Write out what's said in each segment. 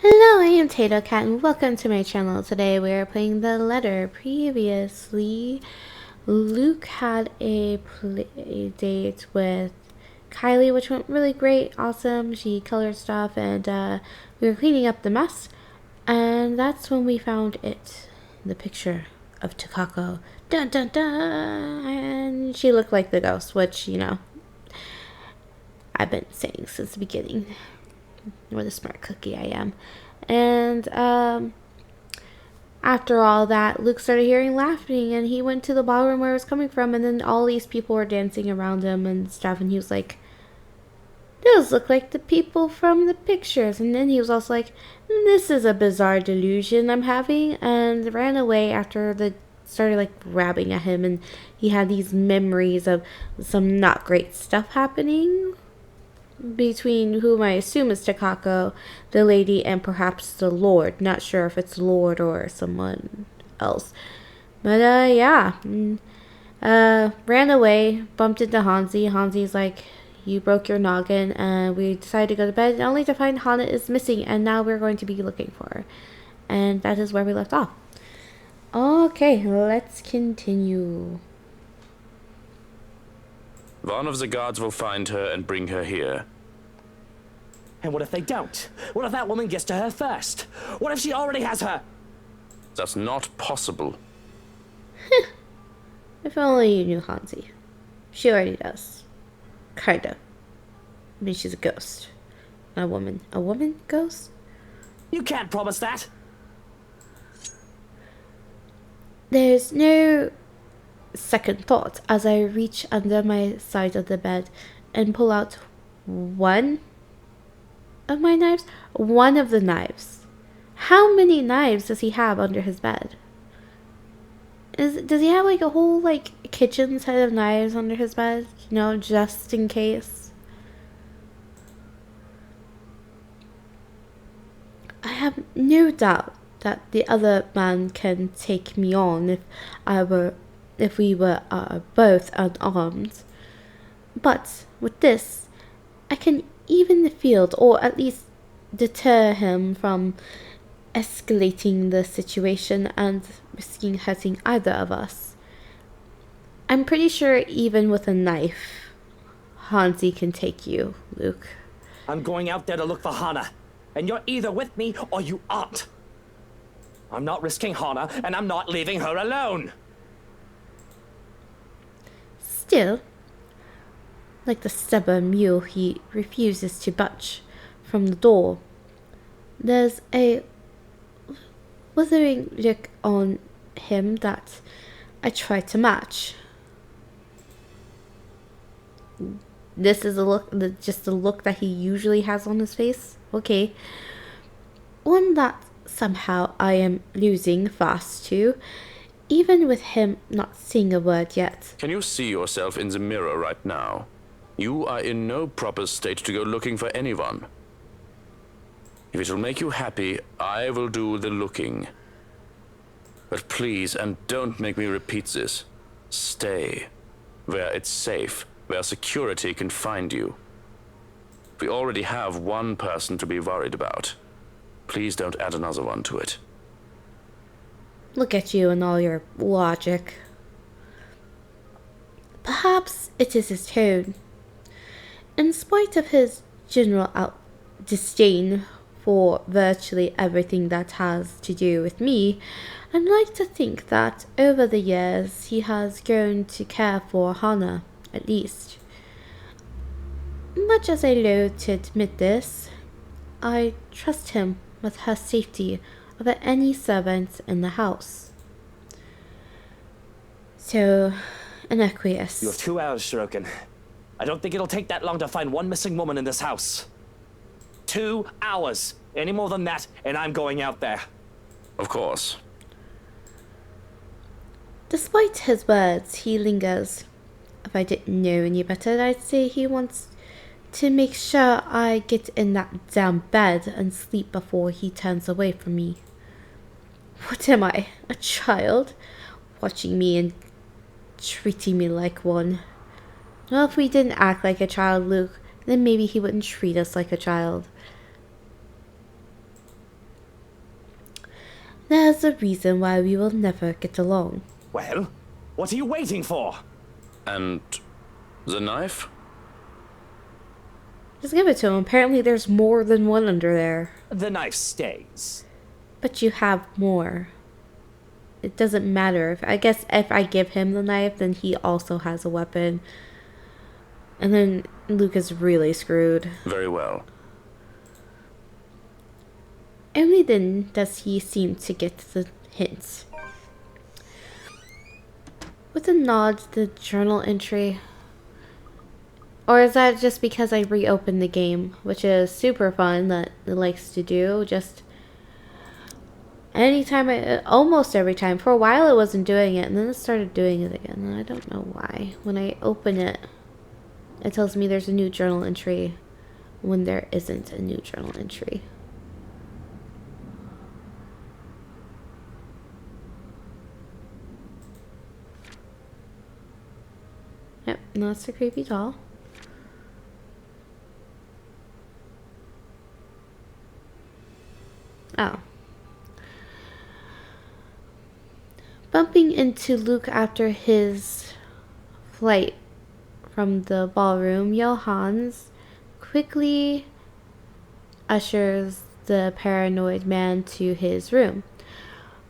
Hello, I am Tato Cat and welcome to my channel. Today we are playing The Letter. Previously, Luke had a play date with Kylie, which went really great, awesome. She colored stuff and we were cleaning up the mess. And that's when we found it, the picture of Takako. Dun dun dun! And she looked like the ghost, which, you know, I've been saying since the beginning. What a smart cookie I am. And after all that, Luke started hearing laughing and he went to the ballroom where it was coming from, and then all these people were dancing around him and stuff, and he was like, those look like the people from the pictures. And then he was also like, this is a bizarre delusion I'm having, and ran away after the started like grabbing at him, and he had these memories of some not great stuff happening between whom I assume is Takako, the lady, and perhaps the Lord. Not sure if it's Lord or someone else. But, yeah. Ran away, bumped into Hansi. Hansi's like, you broke your noggin, and we decided to go to bed, only to find Hana is missing, and now we're going to be looking for her. And that is where we left off. Okay, let's continue. One of the guards will find her and bring her here. And what if they don't? What if that woman gets to her first? What if she already has her? That's not possible. If only you knew Hansi. She already does. Kinda. I mean, she's a ghost. A woman. A woman ghost? You can't promise that. There's no second thought as I reach under my side of the bed and pull out one of my knives. One of the knives. How many knives does he have under his bed? Does he have like a whole like kitchen set of knives under his bed? You know, just in case. I have no doubt that the other man can take me on if we were both unarmed. But with this, I can even the field, or at least deter him from escalating the situation and risking hurting either of us. I'm pretty sure even with a knife, Hansi can take you, Luke. I'm going out there to look for Hana, and you're either with me or you aren't. I'm not risking Hana, and I'm not leaving her alone. Still, like the stubborn mule, he refuses to budge from the door. There's a withering look on him that I try to match. This is a look, just the look that he usually has on his face. Okay. One that somehow I am losing fast to, even with him not saying a word yet. Can you see yourself in the mirror right now? You are in no proper state to go looking for anyone. If it will make you happy, I will do the looking. But please, and don't make me repeat this, stay where it's safe, where security can find you. We already have one person to be worried about. Please don't add another one to it. Look at you and all your logic. Perhaps it is his tone. In spite of his general disdain for virtually everything that has to do with me, I'd like to think that over the years he has grown to care for Hana, at least. Much as I loathe to admit this, I trust him with her safety over any servant in the house. So, an acquiesce. You have 2 hours, Shirokin. I don't think it'll take that long to find one missing woman in this house. 2 hours. Any more than that, and I'm going out there. Of course. Despite his words, he lingers. If I didn't know any better, I'd say he wants to make sure I get in that damn bed and sleep before he turns away from me. What am I, a child? Watching me and treating me like one. Well, if we didn't act like a child, Luke, then maybe he wouldn't treat us like a child. There's a reason why we will never get along. Well, what are you waiting for? And the knife? Just give it to him. Apparently there's more than one under there. The knife stays. But you have more. It doesn't matter. I guess if I give him the knife, then he also has a weapon. And then Luke is really screwed. Very well. Only then does he seem to get the hint. With a nod to the journal entry. Or is that just because I reopened the game, which is super fun that it likes to do? Just anytime, almost every time. For a while it wasn't doing it, and then it started doing it again. And I don't know why. When I open it, it tells me there's a new journal entry when there isn't a new journal entry. Yep, no, it's a creepy doll. Oh. Bumping into Luke after his flight from the ballroom, Johannes quickly ushers the paranoid man to his room.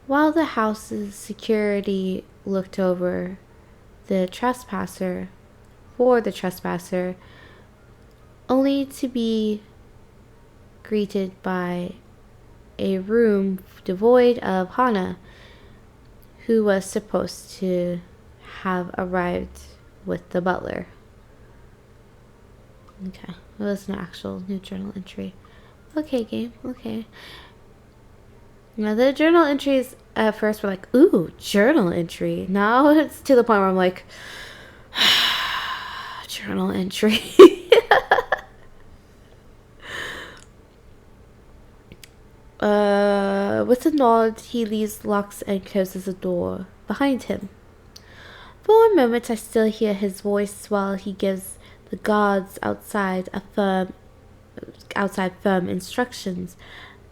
While the house's security looked over the trespasser, only to be greeted by a room devoid of Hannah, who was supposed to have arrived with the butler. Okay, it was an actual new journal entry. Okay, game, okay. Now, the journal entries at first were like, ooh, journal entry. Now it's to the point where I'm like, journal entry. With a nod, he leaves, locks, and closes the door behind him. For a moment, I still hear his voice while he gives the guards outside firm instructions.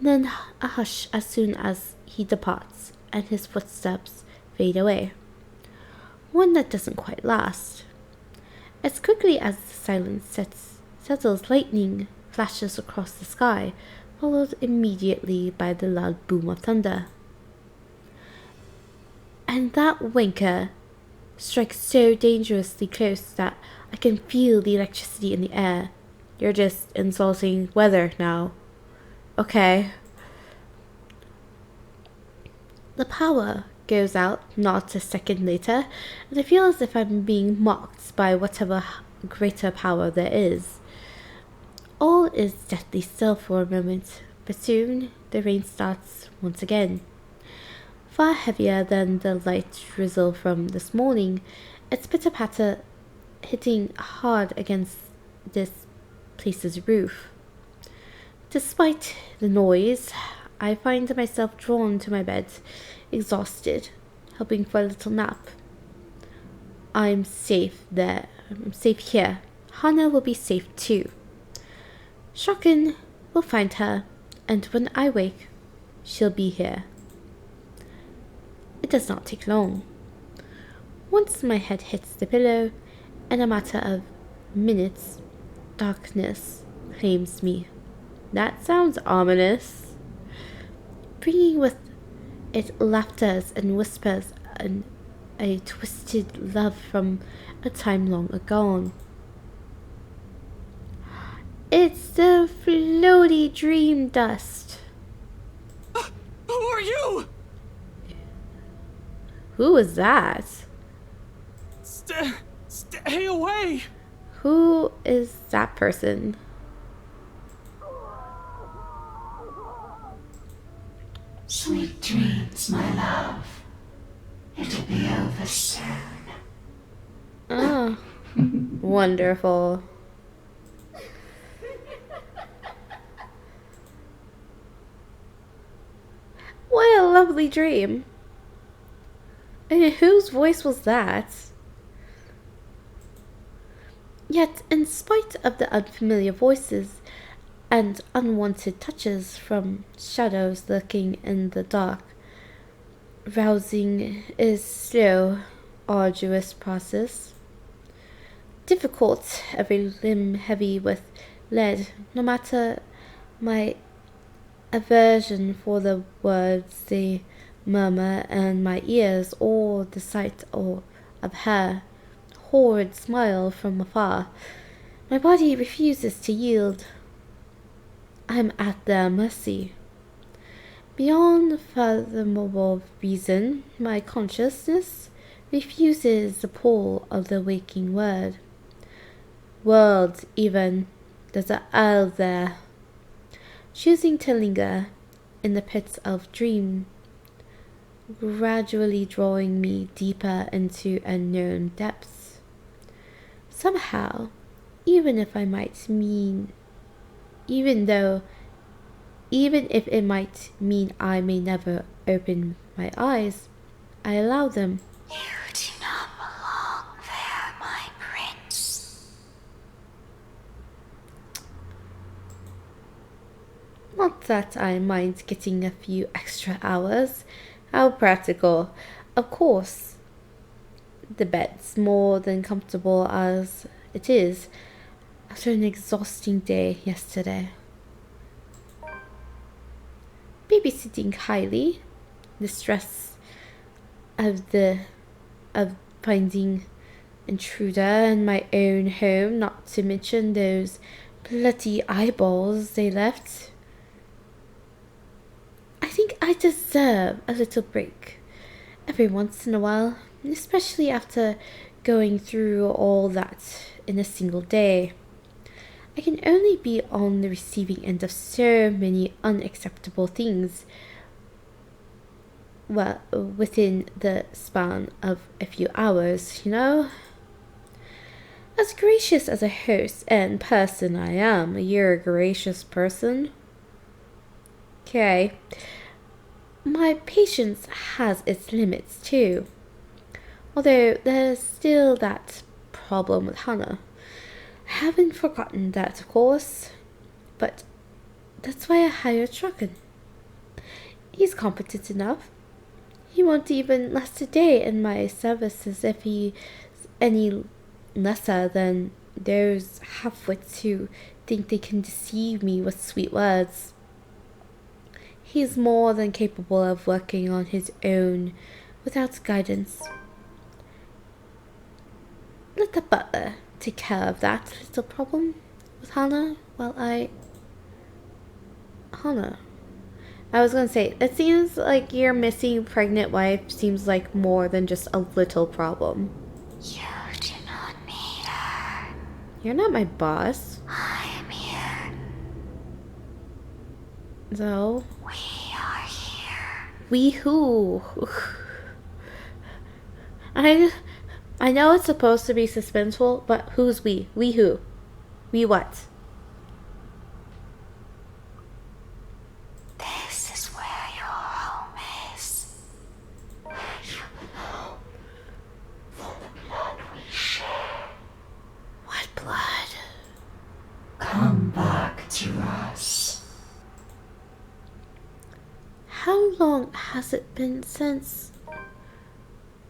Then a hush as soon as he departs, and his footsteps fade away. One that doesn't quite last. As quickly as the silence settles, lightning flashes across the sky, followed immediately by the loud boom of thunder. And that winker strikes so dangerously close that I can feel the electricity in the air. You're just insulting weather now. Okay. The power goes out not a second later, and I feel as if I'm being mocked by whatever greater power there is. All is deathly still for a moment, but soon the rain starts once again. Far heavier than the light drizzle from this morning, its pitter-patter hitting hard against this place's roof. Despite the noise, I find myself drawn to my bed, exhausted, hoping for a little nap. I'm safe there. I'm safe here. Hannah will be safe too. Shokin will find her, and when I wake, she'll be here. It does not take long. Once my head hits the pillow, in a matter of minutes, darkness claims me. That sounds ominous. Bringing with it laughters and whispers and a twisted love from a time long agone. It's the floaty dream dust. Who are you? Who is that? Stay away! Who is that person? Sweet dreams, my love. It'll be over soon. Oh, wonderful. What a lovely dream. And whose voice was that? Yet, in spite of the unfamiliar voices and unwanted touches from shadows lurking in the dark, Rousing is slow, arduous process. Difficult, every limb heavy with lead, no matter my aversion for the words they murmur and my ears, or the sight of her horrid smile from afar. My body refuses to yield. I am at their mercy. Beyond fathomable reason, my consciousness refuses the pull of the waking word. World, even, there's a isle there, choosing to linger in the pits of dream, gradually drawing me deeper into unknown depths. Somehow, even if it might mean I may never open my eyes, I allow them. You do not belong there, my prince. Not that I mind getting a few extra hours. How practical. Of course, the bed's more than comfortable as it is after an exhausting day yesterday. Babysitting highly, the stress of finding intruder in my own home, not to mention those bloody eyeballs they left. I think I deserve a little break every once in a while, especially after going through all that in a single day. I can only be on the receiving end of so many unacceptable things, well, within the span of a few hours, you know? As gracious as a host and person I am, you're a gracious person. Okay. My patience has its limits too. Although there's still that problem with Hannah. I haven't forgotten that, of course. But that's why I hired Trucken. He's competent enough. He won't even last a day in my services if he's any lesser than those half-wits who think they can deceive me with sweet words. He's more than capable of working on his own without guidance. Let the butler take care of that little problem with Hannah while Hannah. I was gonna say, it seems like your missing pregnant wife seems like more than just a little problem. You do not need her. You're not my boss. I am here. So, We are here. we who? I know it's supposed to be suspenseful, but who's we? We who? We what? This is where your home is. Where you belong. For the blood we share. What blood? Come back to us. How long has it been since...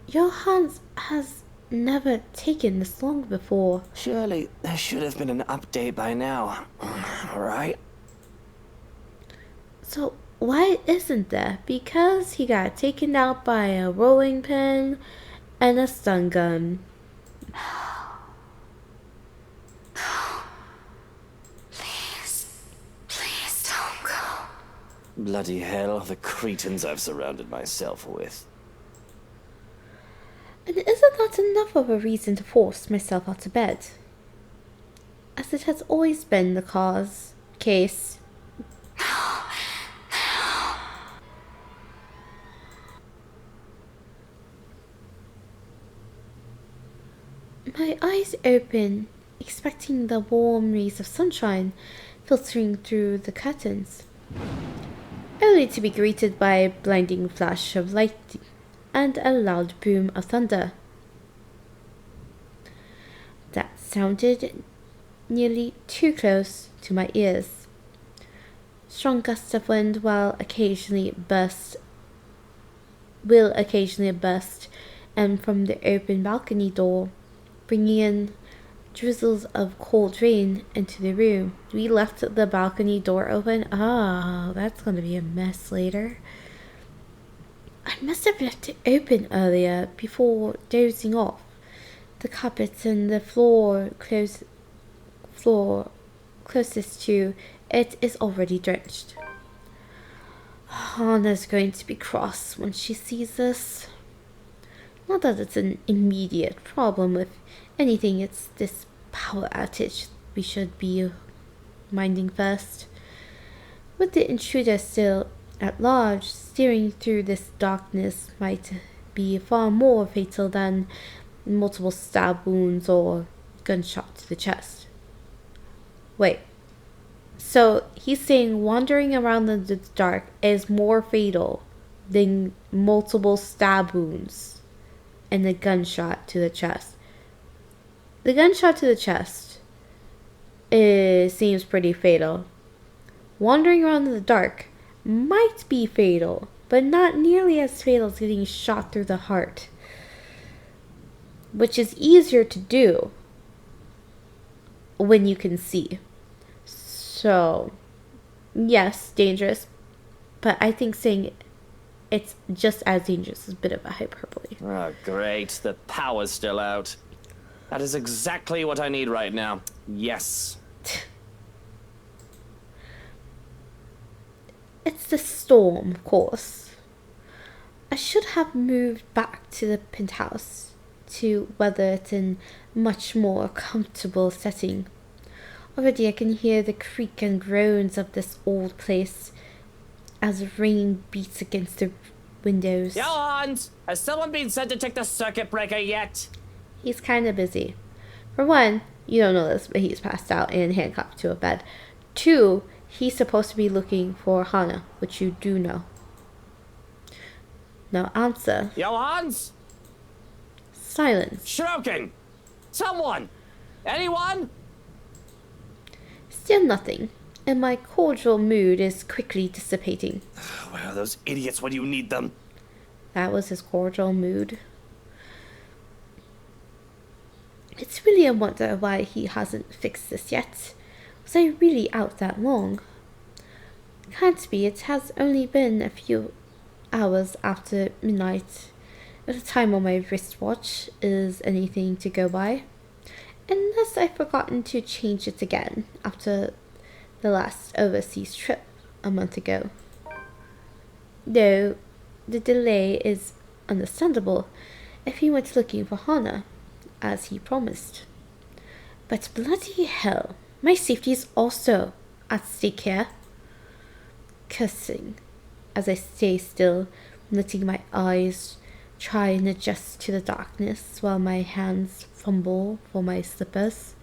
Johannes has never taken this long before. Surely there should have been an update by now, right? So why isn't there? Because he got taken out by a rolling pin and a stun gun. Please don't go. Bloody hell, the cretins I've surrounded myself with. And isn't that enough of a reason to force myself out of bed? As it has always been the case. My eyes open, expecting the warm rays of sunshine filtering through the curtains, only to be greeted by a blinding flash of light and a loud boom of thunder. That sounded nearly too close to my ears. Strong gusts of wind, while occasionally bursts will occasionally burst and from the open balcony door, bringing in drizzles of cold rain into the room. We left the balcony door open. Oh, that's going to be a mess later. I must have left it open earlier before dozing off. The carpet and the floor closest to it is already drenched. Hannah's going to be cross when she sees this. Not that it's an immediate problem with anything, it's this power outage we should be minding first. With the intruder still at large, steering through this darkness might be far more fatal than multiple stab wounds or gunshot to the chest. Wait. So he's saying wandering around in the dark is more fatal than multiple stab wounds and a gunshot to the chest. The gunshot to the chest seems pretty fatal. Wandering around in the dark might be fatal, but not nearly as fatal as getting shot through the heart, which is easier to do when you can see. So, yes, dangerous, but I think saying it's just as dangerous is a bit of a hyperbole. Oh, great. The power's still out. That is exactly what I need right now. Yes. It's the storm, of course. I should have moved back to the penthouse to weather it in much more comfortable setting. Already I can hear the creak and groans of this old place as rain beats against the windows. Johans! Has someone been sent to check the circuit breaker yet? He's kind of busy. For one, you don't know this, but he's passed out and handcuffed to a bed. 2, he's supposed to be looking for Hannah, which you do know. No answer. Johans? Silence. Schroken! Someone! Anyone? Still nothing, and my cordial mood is quickly dissipating. Where are those idiots when you need them? That was his cordial mood. It's really a wonder why he hasn't fixed this yet. Was I really out that long? Can't be, it has only been a few hours after midnight. At the time on my wristwatch is anything to go by. Unless I've forgotten to change it again after the last overseas trip a month ago. Though the delay is understandable if he went looking for Hannah, as he promised. But bloody hell, my safety is also at stake here. Cursing as I stay still, letting my eyes try and adjust to the darkness while my hands fumble for my slippers.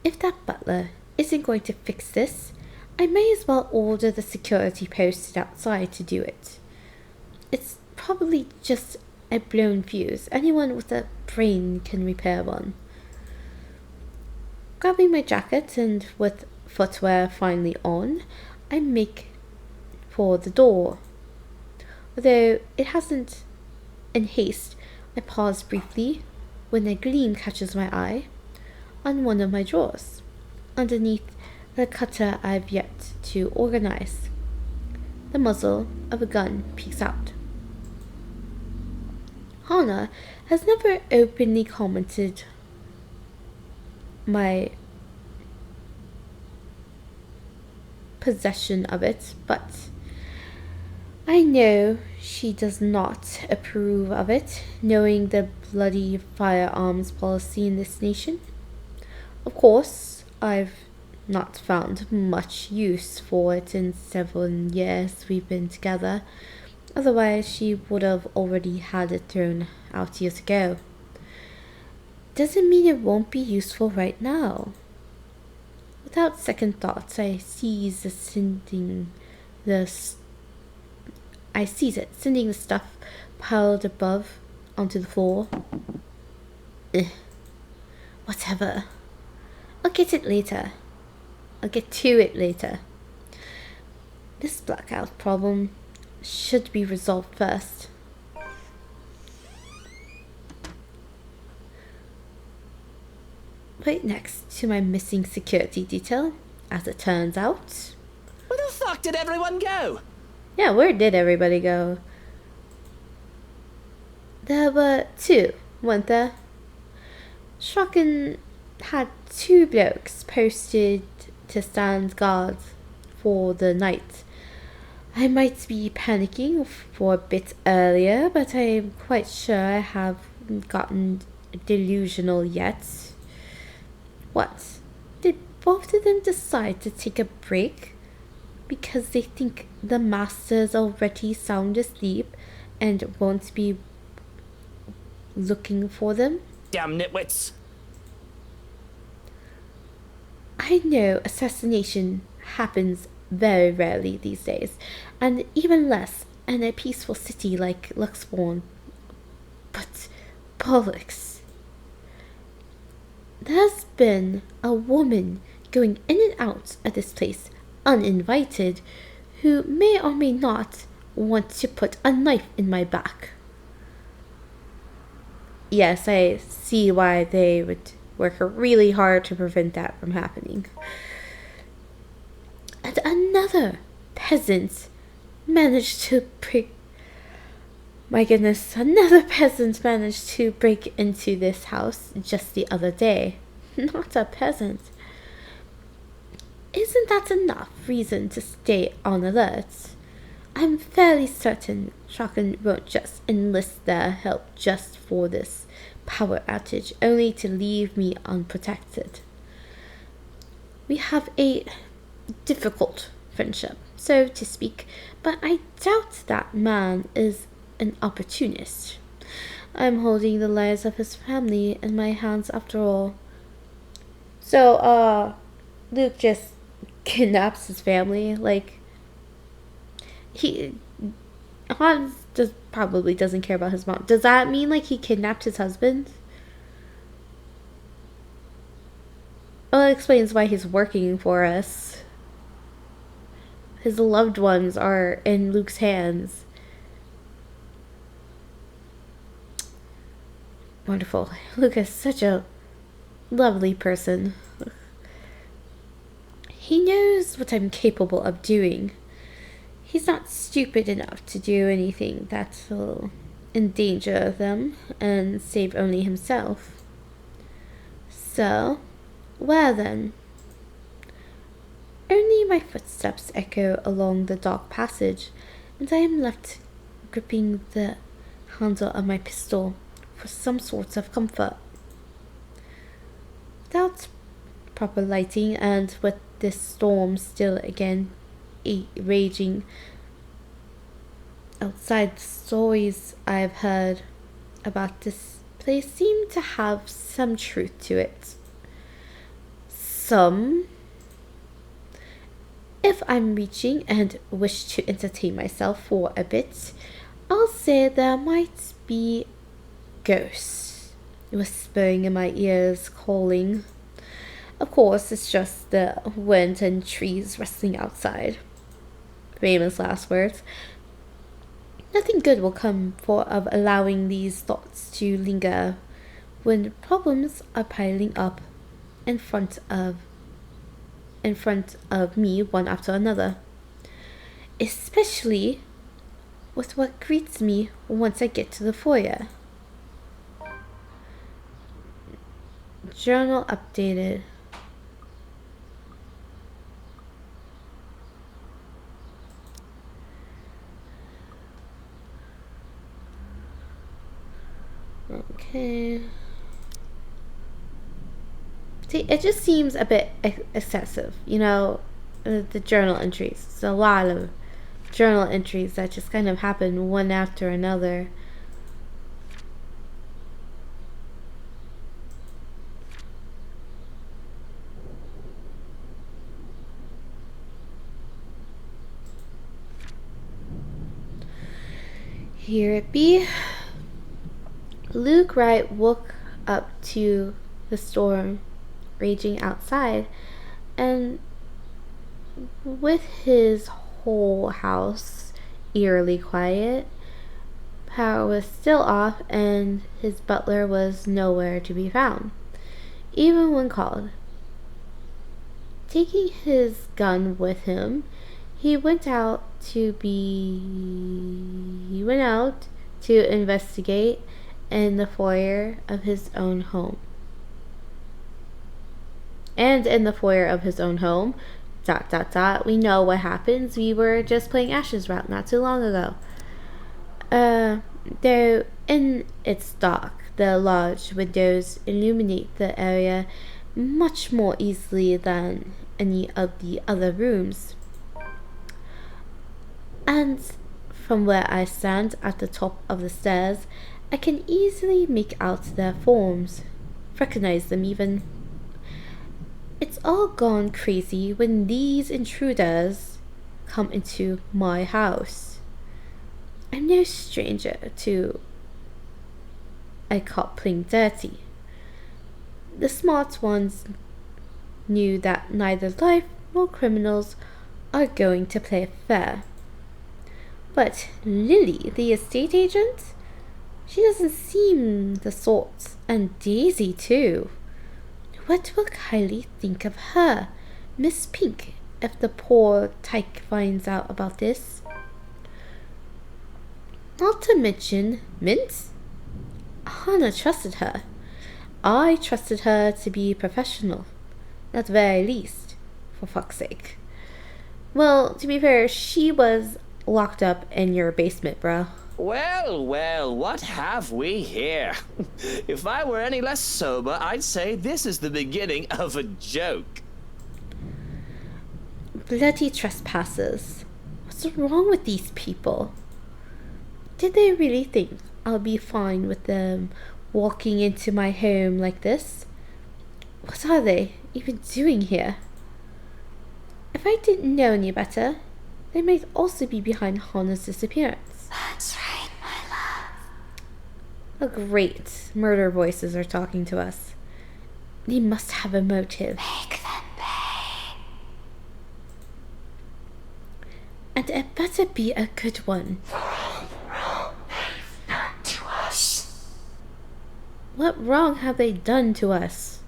If that butler isn't going to fix this, I may as well order the security posted outside to do it. It's probably just a blown fuse. Anyone with a brain can repair one. Grabbing my jacket and with footwear finally on, I make for the door. Although it hasn't in haste, I pause briefly when a gleam catches my eye on one of my drawers, underneath the cutter I've yet to organize. The muzzle of a gun peeks out. Hannah has never openly commented my possession of it, but I know she does not approve of it, knowing the bloody firearms policy in this nation. Of course, I've not found much use for it in 7 years we've been together. Otherwise, she would have already had it thrown out years ago. Doesn't mean it won't be useful right now. Without second thoughts, I seize it, sending the stuff piled above onto the floor. Whatever. I'll get to it later. This blackout problem should be resolved first. Right next to my missing security detail, as it turns out. Where the fuck did everyone go? Yeah, where did everybody go? There were two, weren't there? Shotgun had two blokes posted to stand guard for the night. I might be panicking for a bit earlier, but I'm quite sure I haven't gotten delusional yet. What? Did both of them decide to take a break because they think the master's already sound asleep and won't be looking for them? Damn nitwits. I know assassination happens very rarely these days, and even less in a peaceful city like Luxborn. But bollocks. There's been a woman going in and out of this place uninvited who may or may not want to put a knife in my back. Yes, I see why they would work really hard to prevent that from happening. And another peasant managed to break... My goodness, another peasant managed to break into this house just the other day. Not a peasant. Isn't that enough reason to stay on alert? I'm fairly certain Shotgun won't just enlist their help just for this power outage, only to leave me unprotected. We have a difficult friendship, so to speak, but I doubt that man is an opportunist. I'm holding the lives of his family in my hands after all. So, Luke just kidnaps his family, like, Hans probably doesn't care about his mom. Does that mean, like, he kidnapped his husband? Well, it explains why he's working for us. His loved ones are in Luke's hands. Wonderful. Luke is such a lovely person. He knows what I'm capable of doing. He's not stupid enough to do anything that will endanger them and save only himself. So, where then? Only my footsteps echo along the dark passage, and I am left gripping the handle of my pistol for some sort of comfort. Without proper lighting, and with this storm still again raging outside, the stories I've heard about this place seem to have some truth to it. Some. If I'm reaching and wish to entertain myself for a bit, I'll say there might be ghosts whispering in my ears, calling. Of course, it's just the wind and trees rustling outside. Famous last words. Nothing good will come of allowing these thoughts to linger when problems are piling up in front of me one after another. Especially with what greets me once I get to the foyer. Journal updated. Okay. See, it just seems a bit excessive, you know, the journal entries. It's a lot of journal entries that just kind of happen one after another. Here it be. Luke Wright woke up to the storm raging outside, and with his whole house eerily quiet. Power was still off, and his butler was nowhere to be found, even when called. Taking his gun with him, he went out to investigate in the foyer of his own home. And in the foyer of his own home, ... we know what happens. We were just playing Ash's route not too long ago. Though in its dark, the large windows illuminate the area much more easily than any of the other rooms. And from where I stand at the top of the stairs, I can easily make out their forms, recognize them even. It's all gone crazy when these intruders come into my house. I'm no stranger to a cop playing dirty. The smart ones knew that neither life nor criminals are going to play fair. But Lily, the estate agent, she doesn't seem the sort, and Daisy too. What will Kylie think of her, Miss Pink, if the poor tyke finds out about this? Not to mention Mint. Hannah trusted her. I trusted her to be professional, at the very least, for fuck's sake. Well, to be fair, she was locked up in your basement, bro. Well, well, what have we here? If I were any less sober, I'd say this is the beginning of a joke. Bloody trespassers. What's wrong with these people? Did they really think I'll be fine with them walking into my home like this? What are they even doing here? If I didn't know any better, they might also be behind Hannah's disappearance. That's right, my love. Oh great, murder voices are talking to us. They must have a motive. Make them pay. And it better be a good one. For all the wrong they've done to us. What wrong have they done to us?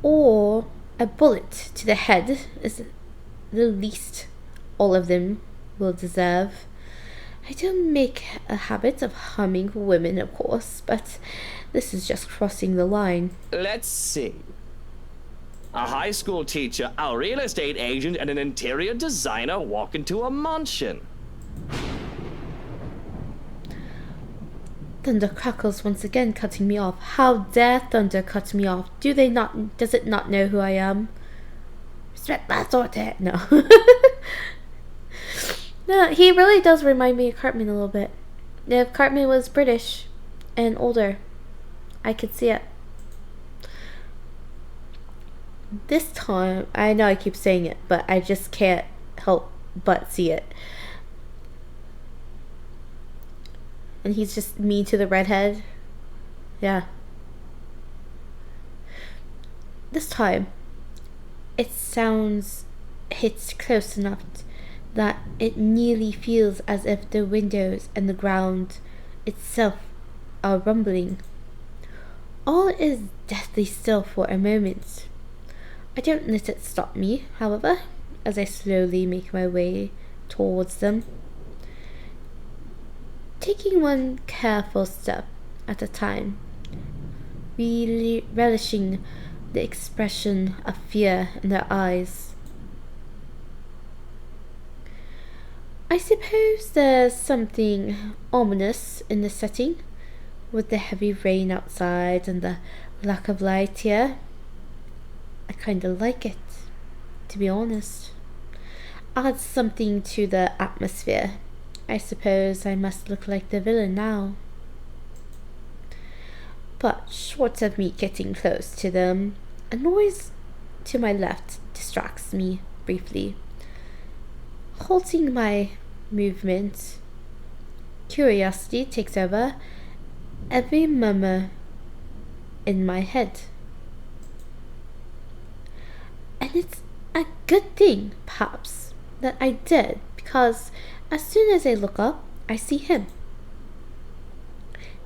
Or a bullet to the head is the least all of them will deserve. I don't make a habit of harming women, of course, but this is just crossing the line. Let's see. A high school teacher, a real estate agent, and an interior designer walk into a mansion. Thunder crackles once again, cutting me off. How dare Thunder cut me off? Does it not know who I am? Respect my authority. No. No, he really does remind me of Cartman a little bit. If Cartman was British and older, I could see it. This time, I know I keep saying it, but I just can't help but see it. And he's just mean to the redhead. Yeah. This time, it hits close enough that it nearly feels as if the windows and the ground itself are rumbling. All is deathly still for a moment. I don't let it stop me, however, as I slowly make my way towards them. Taking one careful step at a time, really relishing the expression of fear in their eyes. I suppose there's something ominous in the setting, with the heavy rain outside and the lack of light here. I kinda like it, to be honest. Adds something to the atmosphere. I suppose I must look like the villain now. But short of me getting close to them, a noise to my left distracts me briefly. Halting my movement, curiosity takes over every murmur in my head. And it's a good thing, perhaps, that I did, because As soon as I look up, I see him.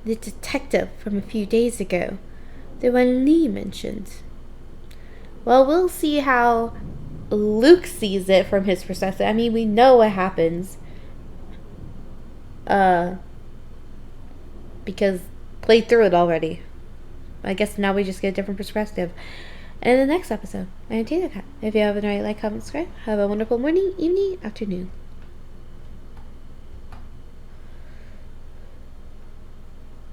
The detective from a few days ago. The one Lee mentioned. Well, we'll see how Luke sees it from his perspective. I mean, we know what happens. Because played through it already. I guess now we just get a different perspective. And in the next episode, I am Tina Cat. If you haven't already, like, comment, subscribe. Have a wonderful morning, evening, afternoon.